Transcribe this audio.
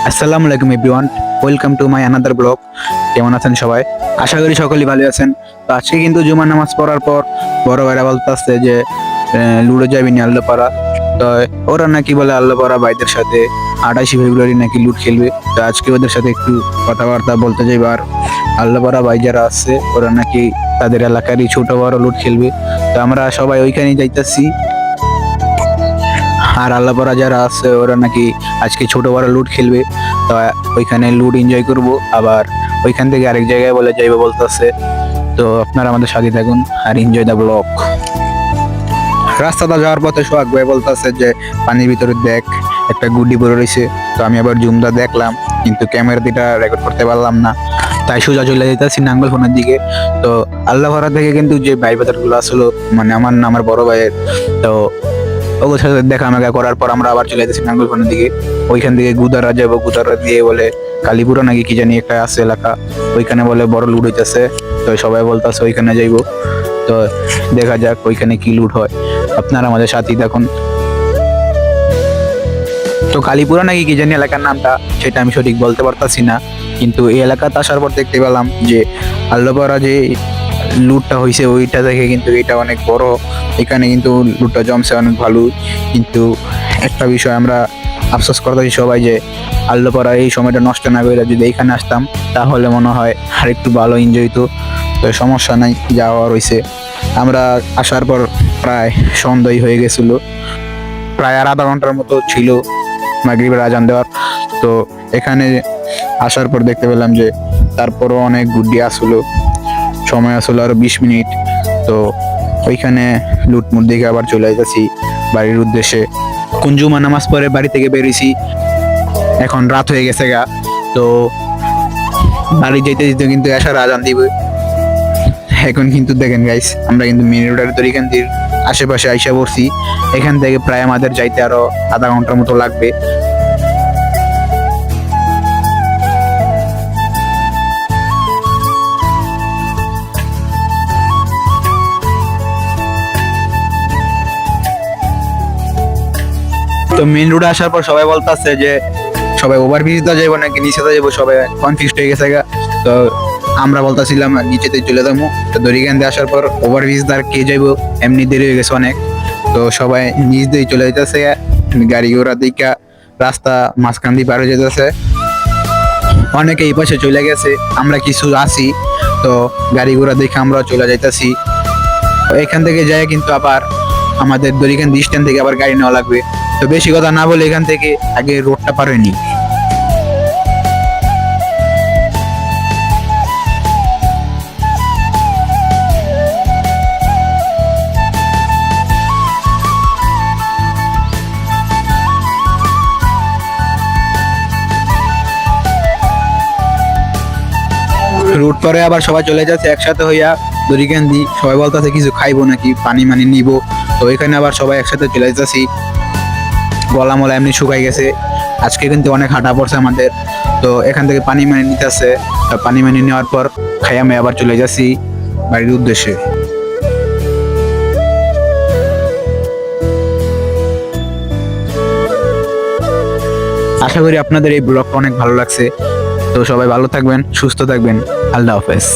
আসসালামু আলাইকুম everyone, welcome to my another blog. কেমন আছেন সবাই? আশা করি সকলেই ভালো আছেন। তো আজকে কিন্তু জুমার নামাজ পড়ার পর বড় ভাইরা বলতেছে যে লুডো যাবি নি আল্লাপাড়া। তো ওরা নাকি বলে আল্লাপাড়া ভাইদের সাথে 28 ফেব্রুয়ারি নাকি লুট খেলবে। তো আজকে ওদের সাথে একটু কথাবার্তা বলতে যাইব। আর আল্লাপাড়া ভাই যারা আছে ওরা নাকি তাদের এলাকারই ছোট বড় লুট খেলবে। তো আমরা সবাই ওইখানেই যাইতেছি। আর আল্লাপাড়া যারা আছে ওরা নাকি আজকে ছোট বড় লুট খেলবে। তো ওইখানে লুট এনজয় করব, আবার ওইখান থেকে আরেক জায়গায় বলে যাইবে বলতেছে। তো আপনারা আমাদের সাথে থাকুন আর এনজয় দ্য ব্লগ। রাস্তাটা যাওয়ার পথে সোহাগ ভাই বলতেছে যে পানির ভিতরে দেখ একটা গুড্ডি পড়ে রয়েছে। তো আমি আবার জুমটা দেখলাম, কিন্তু ক্যামেরা দিটা রেকর্ড করতে পারলাম না, তাই সোজা চলে যেতেছি নাঙ্গল ফোনের দিকে। তো আল্লাহরা থেকে কিন্তু যে ভাই বাজার গুলো আসলো, মানে আমার না আমার বড় ভাইয়ের, তো ওদের সাথে দেখা মেঘা করার পর আমরা আবার চলে যেতেছি নাঙ্গলকোনের দিকে। ওইখান থেকে গুদারা যাবো, গুদারা দিয়ে বলে কালীপুরা নাকি কি জানি একটা আছে এলাকা, ওইখানে বলে বড় লুট হইতেছে। তো সবাই বলতেছে ওইখানে যাইবো। তো দেখা যাক ওইখানে কি লুট হয়, আপনারা আমাদের সাথেই দেখুন। তো কালীপুরা নাকি কি জানি এলাকার নামটা, সেটা আমি সঠিক বলতে পারতাছি না, কিন্তু এই এলাকাতে আসার পর দেখতে পেলাম যে আল্লাপাড়া যে লুটটা হয়েছে ওইটা দেখে কিন্তু এটা অনেক বড়। এখানে কিন্তু লুটটা জমছে অনেক ভালো। কিন্তু একটা বিষয় আমরা আফসোস করতেছি সবাই যে আল্লাপাড়া এই সময়টা নষ্ট না করে যদি এখানে আসতাম তাহলে মনে হয় আর একটু ভালো এনজয় হতো। তো সমস্যা নাই, যাওয়া রয়েছে। আমরা আসার পর প্রায় সন্ধ্যাই হয়ে গেছিল, প্রায় আর আধা ঘন্টার মতো ছিল মাগরিবের আজান দেওয়ার। তো এখানে আসার পর দেখতে পেলাম যে তারপরও অনেক গুড্ডি আসলো, সময় আসলো আরো 20 মিনিট। তো ওইখানে লুটমুট দিকে আবার চলে যাচ্ছি বাড়ির উদ্দেশ্যে। কুঞ্জুমা নামাজ পরে বাড়ি থেকে বেরিয়েছি, এখন রাত হয়ে গেছে গা। তো বাড়ি যেতে যেতে কিন্তু এসার আজান দিবে। এখন কিন্তু দেখেন গাইস, আমরা কিন্তু মেন রোডের তরিকান্দির আশেপাশে আইসা পড়ছি। এখান থেকে প্রায় আমাদের যাইতে আরো আধা ঘন্টার মতো লাগবে। তো মেন রোডে আসার পর সবাই বলতেছে যে সবাই ওভারব্রিজ দা যাবো নাকি নিচেতে যাবো, সবাই কনফিউজড হয়ে গেছে গা। তো আমরা বলতেছিলাম নিচেতে চলে যাবো। তো দড়িকান দিয়ে আসার পর ওভারব্রিজ দার কে যাইবো, এমনি দেরি হয়ে গেছে অনেক। তো সবাই নিচ দিয়ে চলে যেতেছে, গাড়ি ঘোড়া দিকা রাস্তা মাঝখান দিয়ে পার হয়ে যেতেছে। অনেকে এই পাশে চলে গেছে, আমরা কিছু আসি। তো গাড়ি ঘোড়া দেখে আমরা চলে যাইতেছি। এখান থেকে যাই কিন্তু আবার আমাদের দড়িকান স্ট্যান্ড থেকে আবার গাড়ি নেওয়া লাগবে। তো বেশি কথা না বলে এখান থেকে আগে রোডটা পার হয়নি। রুট পরে আবার সবাই চলে যাচ্ছে একসাথে হইয়া দড়িকান্দি। সবাই বলতেছে কিছু খাইবো নাকি, পানি মানি নিব। তো এখানে আবার সবাই একসাথে চলে যাচ্ছি। গলা মলা এমনি শুকাই গেছে, আজকে কিন্তু অনেক হাঁটা পড়ছে আমাদের। তো এখান থেকে পানি মানি নিতেছে, পানি মানি নেওয়ার পর খাই আমি আবার চলে যাচ্ছি বাড়ির উদ্দেশ্যে। আশা করি আপনাদের এই ব্লগটা অনেক ভালো লাগছে। তো সবাই ভালো থাকবেন, সুস্থ থাকবেন। আল্লাহ হাফেজ।